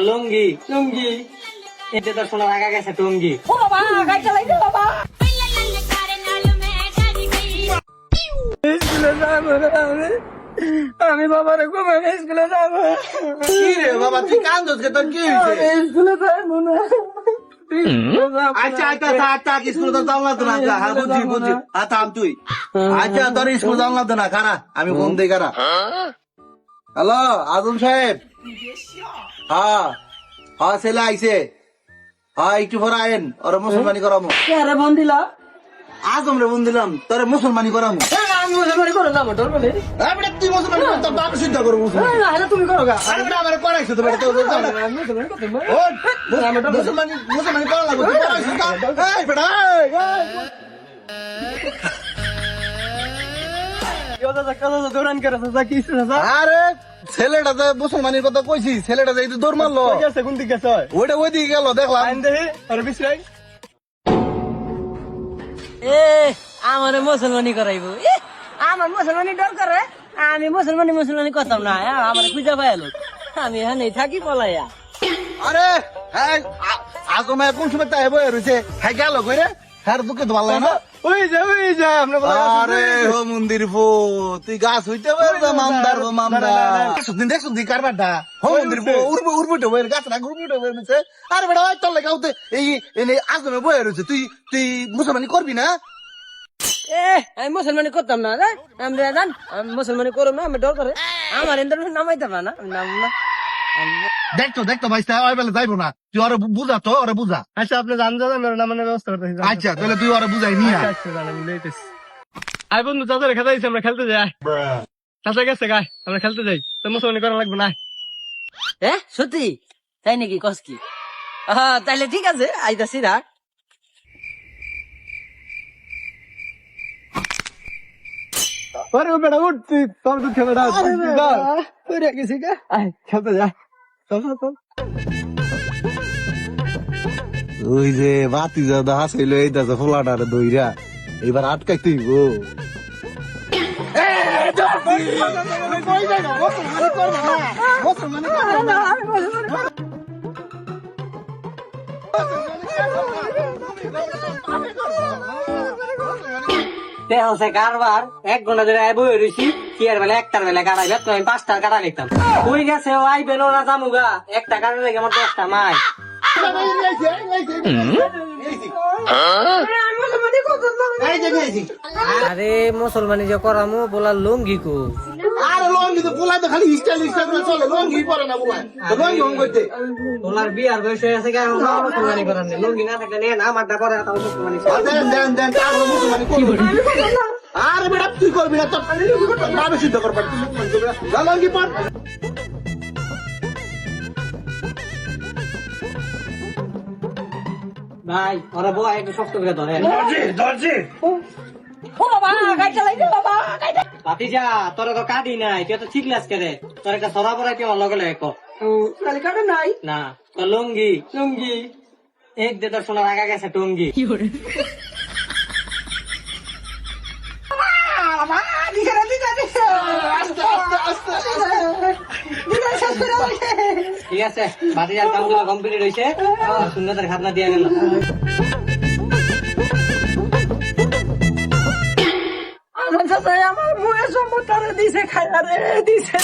লুঙ্গি লুঙ্গি এতে তো শোনা লাগা গেছে টুঙ্গি। ও বাবা গাড়ি চালাই দে বাবা। স্কুলে যাবো আমি বাবার ঘুমাবে স্কুলে যাবো। কি রে বাবা তুই কান্দছ কে? তোর কি হইছে? স্কুলে যাবো না। আচ্ছা আচ্ছা আচ্ছা স্কুলে তো যাও না তো না। হ্যাঁ বুঝছি বুঝছি। থাম তুই। আচ্ছা তোর স্কুলে যাও না তো না। খারা আমি ফোন দিই খারা। হ্যালো আজম সাহেব। হ্যাঁ হ্যাঁ ছেলে আইছে। হ্যাঁ একটু পরে আয়েন ওরা মুসলমানি করামো। কে ফোন দিলা? আজম রে ফোন দিলাম তোরে মুসলমানি করামো। আমি মুসলমানি করে যাবো তোর বলে। তুই মুসলমানি কর তোর বাপ চিন্তা করো মুসলমানি। তুমি করো গা। আরে বেটা আমার করাইছো তো বেটা মুসলমানি মুসলমানি করা লাগবে তুই করাইছো তো। এই বেটা দৌড়ান করে কি আরে ছেলেটা তো মুসলমানির কথা কইছি ছেলেটা যাই দৌড় মারলো। কোন দিকে গেছে ওইটা ওই দিকে গেল দেখলাম। এ আমার মুসলমানি করাইবো। আমার মুসলমানি ডর করে। আমি মুসলমানি করতাম না। আমার খুঁজা পাইলো আমি এখানে থাকি পলাইয়া। আরে হ্যাঁ আজমে কোন সময় তাই বয়ে রয়েছে হ্যাঁ গেল কই রে হ্যাঁ দুঃখে তো ভালো লাগে না। ওই যা আমরা আরে ও মন্দির ফো তুই গাছ হইতে পারে না মামদার ও মামদার সুদিন দেখ সুদিন কারবারটা ও মন্দির ফো উড়বো উড়বো তো বইয়ের গাছ রাখ উড়বো তো বইয়ের নিচে। আরে বেটা ওই চল গাউতে এই আজমে বয়ে রয়েছে তুই তুই মুসলমানি করবি না? আমি মুসলমানি করতাম না আমরা জান মুসলমানি করো না আমি ডর করে আমার এন্দ্র নামাইতাম না নাম না। দেখতো ভাই ওই বেলা যাইবো না তুই ওরা বুঝা তো ওরা বুঝা। আচ্ছা আপনি জান নামানোর ব্যবস্থা করতেছি। আচ্ছা তাহলে তুই ওরা বুঝাই নিয়ে আয়। আচ্ছা জানান লইতেছি। আই বন্ধু চাচারে খেতে যাইছি আমরা খেলতে যাই। চাচা গেছে গায় আমরা খেলতে যাই তো মুসলমানি করা লাগবে না। সত্যি তাই নাকি কস কি? তাইলে ঠিক আছে আইতাছি রাখ। আরে বেটা উঠ তুই তোর তো খেলা গেছি কে খেলতে যা চল। ওই যে বাতি যা হাসিল এইটা যে ফোলাটারে দইরা এবার আটকাই তুই গো। কারবার 1 ঘন্টা ধরে বই রয়েছি কি আর বেলা 1টার বেলা কাটাইবে তো আমি 5টার কাটা লিখতাম। ওই গেছে ও আইবে না জামুগা 1টা কাটা লেগে আমার 10টা মাই। আরে মুসলমানি যে করামু বলা লুঙ্গি কো। আরে লঙ্গি তো পোলা তো খালি স্টাইল করে চলে লঙ্গি পরে না পোলা তো লঙ্গি অন করতে তোলার বিয়ার বয়স হয়ে আছে কেন মুসলমানি করার নেই লুঙ্গি না থাকলে নেন আমারটা পরে তাও মুসলমানি দেন তারপরে মুসলমানি করবি। আরে বেটা তুই করবি না তো ভাবে সিদ্ধ করবি লঙ্গি পর। ভাই ওরা বউ একটু শক্ত করে ধরে। দরজি ও বাবা গাড়ি চালাই দে বাবা ভাতিজা তোর তো কাটি নাই তুই তো ঠিক লাস করে তোর একটা সরা পড়াইতে আমার লগে লগে কর। তাহলে কাটে নাই না তো লুঙ্গি লুঙ্গি এক দে তোর শোনা লাগা গেছে টুঙ্গি। ঠিক আছে ভাতিজার কামগুলো কমপ্লিট হয়েছে সুন্দর খাতনা দিয়ে গেল। আমার মুয়ে সম্পদ দিছে খাইয়া রে দিছে